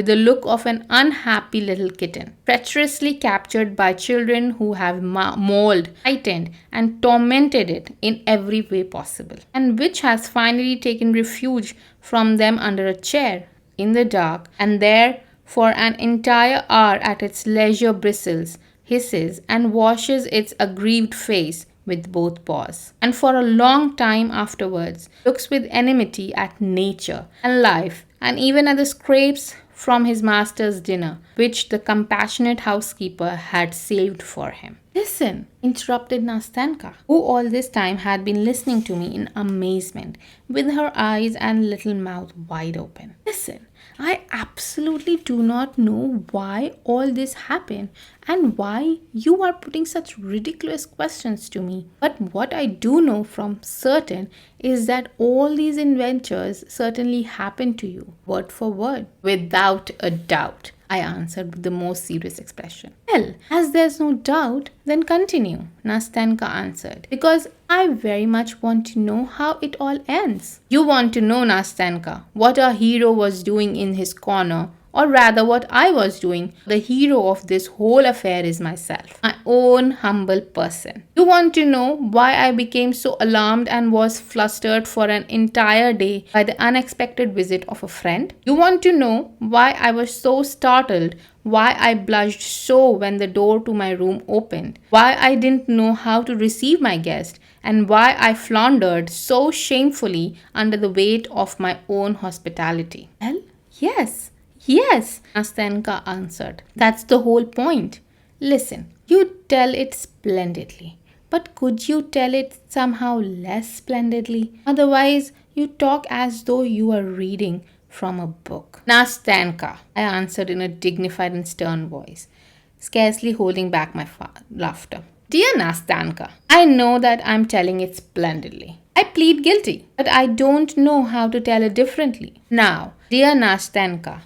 with the look of an unhappy little kitten, treacherously captured by children who have mauled, frightened, and tormented it in every way possible, and which has finally taken refuge from them under a chair in the dark, and there for an entire hour at its leisure bristles, hisses, and washes its aggrieved face with both paws, and for a long time afterwards looks with enmity at nature and life, and even at the scraps from his master's dinner, which the compassionate housekeeper had saved for him. Listen, interrupted Nastenka, who all this time had been listening to me in amazement, with her eyes and little mouth wide open. Listen, I absolutely do not know why all this happened and why you are putting such ridiculous questions to me. But what I do know from certain is that all these adventures certainly happened to you, word for word, without a doubt, I answered with the most serious expression. Well, as there's no doubt, then continue, Nastenka answered, because I very much want to know how it all ends. You want to know, Nastenka, what our hero was doing in his corner, or rather what I was doing. The hero of this whole affair is myself, my own humble person. You want to know why I became so alarmed and was flustered for an entire day by the unexpected visit of a friend? You want to know why I was so startled, why I blushed so when the door to my room opened, why I didn't know how to receive my guest, and why I floundered so shamefully under the weight of my own hospitality? Well, yes, Nastenka answered. That's the whole point. Listen, you tell it splendidly. But could you tell it somehow less splendidly? Otherwise, you talk as though you are reading from a book. Nastenka, I answered in a dignified and stern voice, scarcely holding back my laughter. Dear Nastenka, I know that I'm telling it splendidly. I plead guilty, but I don't know how to tell it differently. Now, dear Nastenka,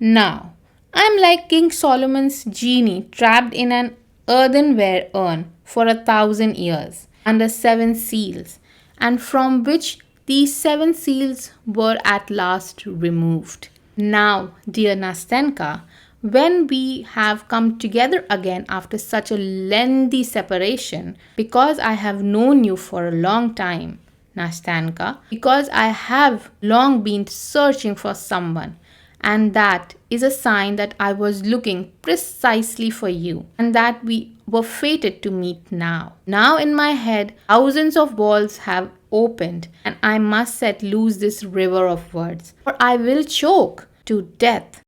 now, I'm like King Solomon's genie trapped in an earthenware urn for 1,000 years under 7 seals, and from which these 7 seals were at last removed. Now, dear Nastenka, when we have come together again after such a lengthy separation, because I have known you for a long time, Nastenka, because I have long been searching for someone, and that is a sign that I was looking precisely for you, and that we were fated to meet now. Now in my head, thousands of walls have opened, and I must set loose this river of words, or I will choke to death